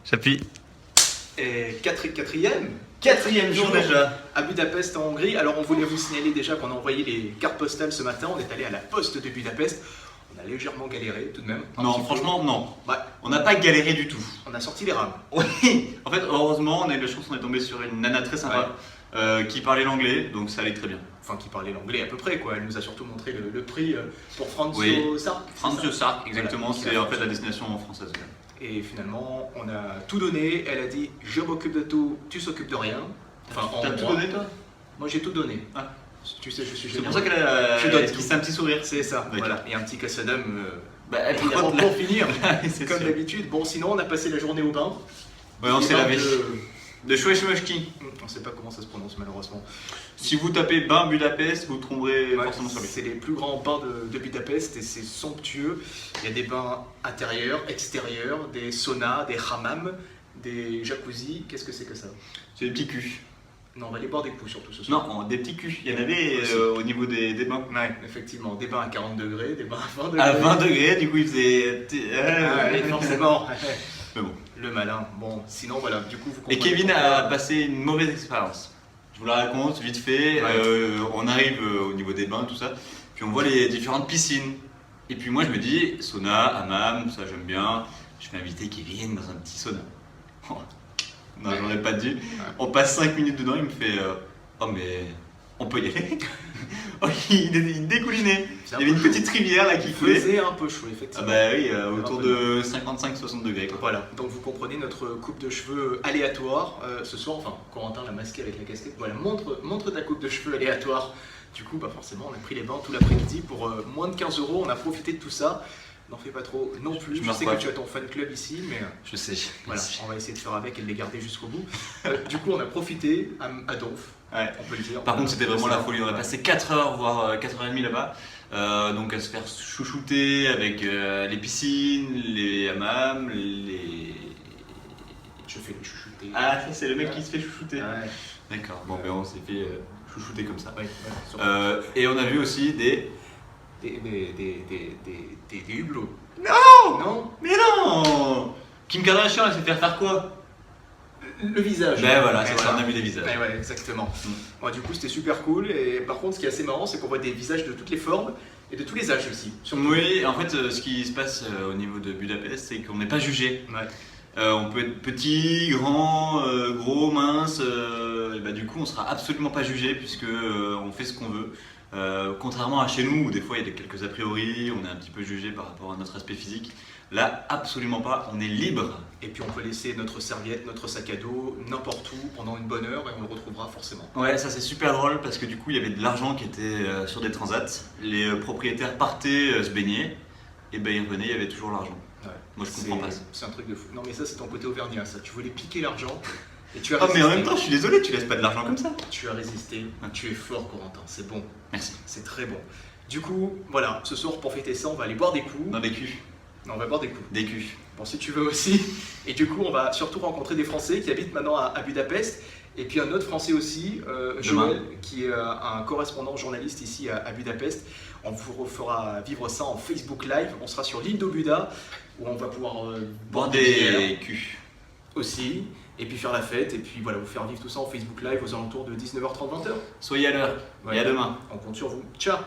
J'appuie. Et quatrième jour déjà. à Budapest en Hongrie. Alors on voulait vous signaler déjà qu'on a envoyé les cartes postales ce matin. On est allé à la poste de Budapest. On a légèrement galéré tout de même. Non, franchement, non. Ouais, On n'a pas galéré du tout. on a sorti les rames. Oui. En fait, heureusement, on a eu la chance, on est tombé sur une nana très sympa qui parlait l'anglais, donc ça allait très bien. Enfin, qui parlait l'anglais à peu près, quoi. Elle nous a surtout montré le prix pour Franz Oui. Sark. Franz Sark, exactement, Voilà. c'est en fait la destination française. Et finalement, on a tout donné. Elle a dit je m'occupe de tout, tu s'occupes de rien. Enfin, en T'as tout hongrois. donné, toi? Moi j'ai tout donné. Ah. Tu sais, je suis C'est généreux. pour ça qu'elle a Je donne elle tout. glissé un petit sourire. C'est ça, D'accord. voilà. Et un petit cassadum. Bah, Évidemment, pour finir, c'est comme sûr. d'habitude. Bon, sinon, on a passé la journée au bain. Ouais, on s'est lavé. De... De Chouechemochki. On ne sait pas comment ça se prononce, malheureusement. Si vous tapez bain Budapest, vous tomberez Ouais, forcément sur lui. c'est les plus grands bains de Budapest et c'est somptueux. Il y a des bains intérieurs, extérieurs, des saunas, des hammams, des jacuzzi. Qu'est-ce que c'est que ça? C'est des petits culs. Non, on va aller boire des coups surtout ce soir. Non, des petits culs. Il y en avait Aussi. au niveau des bains. Ouais, effectivement, des bains à 40 degrés, des bains à 20 degrés. À 20 degrés, du coup, il faisait. Ah, oui, forcément. Mais bon. Le malin. Bon, sinon voilà, du coup vous Et comprenez Kevin pourquoi- a passé une mauvaise expérience. Je vous la raconte vite fait. Ouais. On arrive au niveau des bains, tout ça. Puis on voit les différentes piscines. Et puis moi, je me dis, sauna, hammam, ça j'aime bien. Je vais inviter Kevin dans un petit sauna. Oh. Non, j'en ai pas dit. On passe 5 minutes dedans, il me fait oh, mais on peut y aller. Oh, il dégoulinait. C'est Il y avait un une peu petite rivière là qui Il coulait. faisait un peu chaud, Ah effectivement. bah oui, Un autour peu de 55-60 degrés quoi. Voilà, donc vous comprenez notre coupe de cheveux aléatoire ce soir. Enfin, Corentin l'a masqué avec la casquette. Voilà, montre ta coupe de cheveux aléatoire. Du coup, bah forcément, on a pris les bains tout l'après-midi pour moins de 15 €. On a profité de tout ça. N'en fais pas trop non plus. Je Je me sais crois. que tu as ton fan club ici, mais Je sais. voilà, on va essayer de faire avec et de les garder jusqu'au bout. Du coup, on a profité à Donf, Ouais. on peut le dire. Par contre, c'était vraiment la C'est- folie. On a passé 4 heures, voire 4h30 là-bas. Donc, à se faire chouchouter avec les piscines, les hammams, les. Je fais le chouchouter. Ah, ça, c'est le mec qui se fait chouchouter. Ouais, D'accord, bon, ben on s'est fait chouchouter comme ça. ouais, surtout Et on a vu aussi des. des hublots. Non Non, Mais non Kim Kardashian, elle s'est fait faire quoi? le visage. Ben voilà, Ouais, c'est ça, on a vu des visages. Ouais, ouais, exactement. Mm. Ouais, du coup, c'était super cool. Et par contre, ce qui est assez marrant, c'est qu'on voit des visages de toutes les formes et de tous les âges aussi. Surtout. Oui, en fait, ce qui se passe au niveau de Budapest, c'est qu'on n'est pas jugé. Ouais. On peut être petit, grand, gros, mince, et bah, du coup on sera absolument pas jugé puisque on fait ce qu'on veut. Contrairement à chez nous où des fois il y a quelques a priori, on est un petit peu jugé par rapport à notre aspect physique. Là, absolument pas, on est libre. Et puis, on peut laisser notre serviette, notre sac à dos, n'importe où pendant une bonne heure et on le retrouvera forcément. Ouais, ça c'est super drôle parce que du coup il y avait de l'argent qui était sur des transats. Les propriétaires partaient se baigner et ben ils revenaient, il y avait toujours l'argent. Ouais. Moi je comprends pas ça. C'est un truc de fou. Non, mais ça, c'est ton côté auvergnat, ça. Tu voulais piquer l'argent et tu as Oh résisté. mais en même temps je suis désolé, tu laisses pas de l'argent comme ça. Tu as résisté. Tu es fort, Corentin. C'est bon. Merci. C'est très bon. Du coup, voilà, ce soir, pour fêter ça, on va aller boire des coups. Dans des culs. Non, on va boire des coups. Des culs. Bon, si tu veux aussi. Et du coup, on va surtout rencontrer des Français qui habitent maintenant à Budapest. Et puis un autre Français aussi, Joël, qui est un correspondant journaliste ici à Budapest. On vous fera vivre ça en Facebook Live. On sera sur l'île d'Obuda, où on va pouvoir Boire bières des culs. aussi. Et puis faire la fête. Et puis voilà, vous faire vivre tout ça en Facebook Live aux alentours de 19h30, 20h. Soyez à l'heure. Ouais. Et à demain. On compte sur vous. Ciao!